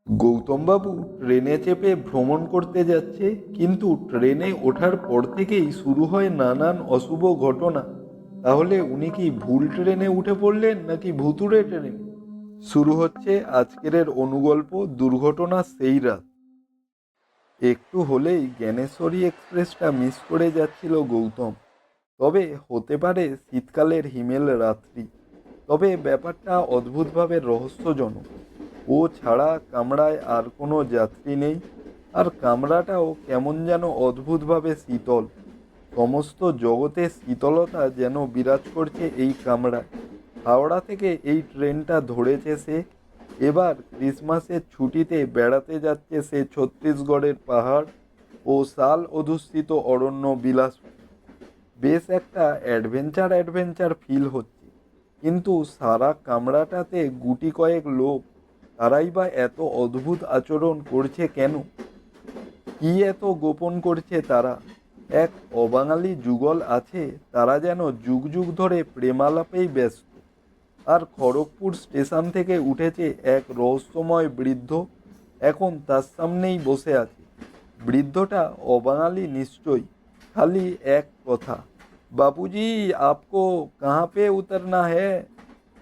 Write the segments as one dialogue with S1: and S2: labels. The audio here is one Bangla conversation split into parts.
S1: গৌতমবাবু ট্রেনে চেপে ভ্রমণ করতে যাচ্ছে, কিন্তু ট্রেনে ওঠার পর থেকেই শুরু হয় নানান অশুভ ঘটনা। তাহলে উনি কি ভুল ট্রেনে উঠে পড়লেন নাকি ভুতুড়ে ট্রেনে? শুরু হচ্ছে আজকের অনুগল্প, দুর্ঘটনা সেই রাত। একটু হলেই জ্ঞানেশ্বরী এক্সপ্রেসটা মিস করে যাচ্ছিল গৌতম। তবে হতে পারে শীতকালের হিমেল রাত্রি। তবে ব্যাপারটা অদ্ভুতভাবে রহস্যজনক। ও ছাড়া কামরায় আর কোনো যাত্রী নেই, আর কামরাটাও কেমন যেন অদ্ভুতভাবে শীতল। সমস্ত জগতের শীতলতা যেন বিরাজ করছে এই কামরায়। হাওড়া থেকে এই ট্রেনটা ধরেছে সে। এবার ক্রিসমাসের ছুটিতে বেড়াতে যাচ্ছে সে ছত্তিশগড়ের পাহাড় ও শাল অধ্যুষিত অরণ্য বিলাস। বেশ একটা অ্যাডভেঞ্চার অ্যাডভেঞ্চার ফিল হচ্ছে। কিন্তু সারা কামরাটাতে গুটি কয়েক লোক, তারাই বা এত অদ্ভুত আচরণ করছে কেন? কি এত গোপন করছে তারা? এক অবাঙালি যুগল আছে, তারা যেন যুগ যুগ ধরে প্রেমালাপেই ব্যস্ত। আর খড়গপুর স্টেশন থেকে উঠেছে এক রহস্যময় বৃদ্ধ, এখন তার সামনেই বসে আছে। বৃদ্ধটা অবাঙালি নিশ্চয়ই, খালি এক কথা, বাবूजी आपको कहाँ पे उतरना है?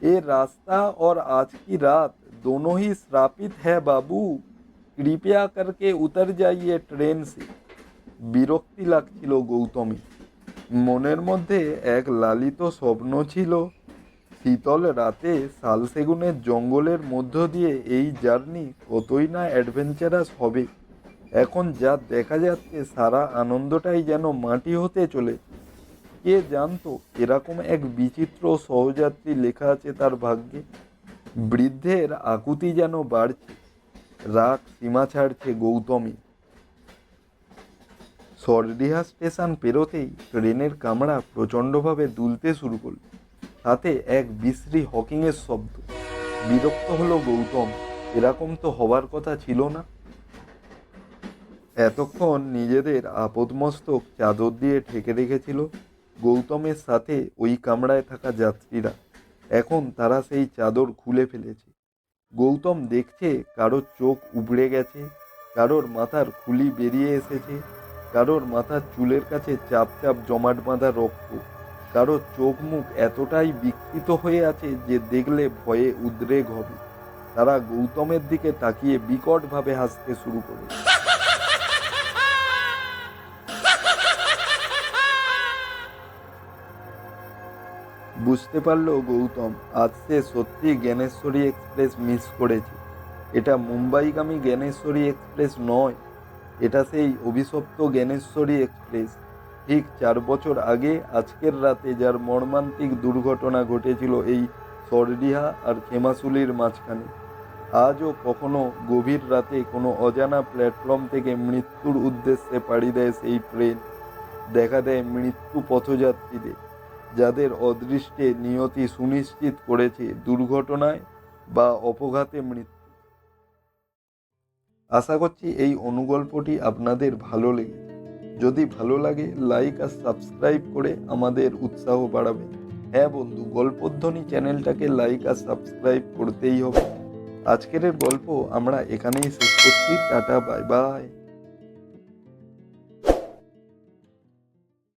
S1: ये रास्ता और आज की रात दोनों ही श्रापित है बाबू, कृपया करके उतर जाइए ट्रेन से। বিরক্তি লাগছিল গৌতমী। মনের মধ্যে এক লালিত স্বপ্ন ছিল, শীতল রাতে শালসেগুনের জঙ্গলের মধ্য দিয়ে এই জার্নি কতই না অ্যাডভেঞ্চারাস হবে। এখন যা দেখা যাচ্ছে সারা আনন্দটাই যেন মাটি হতে চলেছে। কে জানতো এরকম এক বিচিত্র সহযাত্রী লেখা আছে তার ভাগ্যে। বৃদ্ধের আকুতি যেন বাড়ছে, রাগ সীমা ছাড়ছে গৌতমী। সরডিহা স্টেশন পেরোতেই ট্রেনের কামরা প্রচণ্ডভাবে দুলতে শুরু করল, তাতে এক বিশ্রী হকিংয়ের শব্দ। বিরক্ত হলো গৌতম, এরকম তো হবার কথা ছিল না। এতক্ষণ নিজেদের আপদমস্তক চাদর দিয়ে ঢেকে রেখেছিল গৌতমের সাথে ওই কামরায় থাকা যাত্রীরা। এখন তারা সেই চাদর খুলে ফেলেছে। গৌতম দেখছে কারোর চোখ উবড়ে গেছে, কারোর মাথার খুলি বেরিয়ে এসেছে, কারোর মাথার চুলের কাছে চাপ চাপ জমাট বাঁধা রক্ত, কারোর চোখ মুখ এতটাই বিকৃত হয়ে আছে যে দেখলে ভয়ে উদ্রেক হবে। তারা গৌতমের দিকে তাকিয়ে বিকটভাবে হাসতে শুরু করে। বুঝতে পারল গৌতম, আজ সে সত্যি জ্ঞানেশ্বরী এক্সপ্রেস মিস করেছে। এটা মুম্বাইগামী জ্ঞানেশ্বরী এক্সপ্রেস নয়, এটা সেই অভিশপ্ত জ্ঞানেশ্বরী এক্সপ্রেস। ঠিক 4 বছর আগে আজকের রাতে যার মর্মান্তিক দুর্ঘটনা ঘটেছিল এই সরডিহা আর খেমাশুলির মাঝখানে। আজও কখনো গভীর রাতে কোনো অজানা প্ল্যাটফর্ম থেকে মৃত্যুর উদ্দেশ্যে পাড়ি দেয় সেই ট্রেন। দেখা দেয় মৃত্যু পথযাত্রীদের, যাদের অদৃষ্টে নিয়তি সুনিশ্চিত করেছে দুর্ঘটনায় বা অপঘাতে মৃত্যু। আশা করছি এই অনুগল্পটি আপনাদের ভালো লেগেছে। যদি ভালো লাগে লাইক আর সাবস্ক্রাইব করে আমাদের উৎসাহ বাড়াবেন। হ্যাঁ বন্ধু, গল্পধ্বনি চ্যানেলটাকে লাইক আর সাবস্ক্রাইব করতেই হবে। আজকের গল্প আমরা এখানেই শেষ করছি। Tata, bye bye.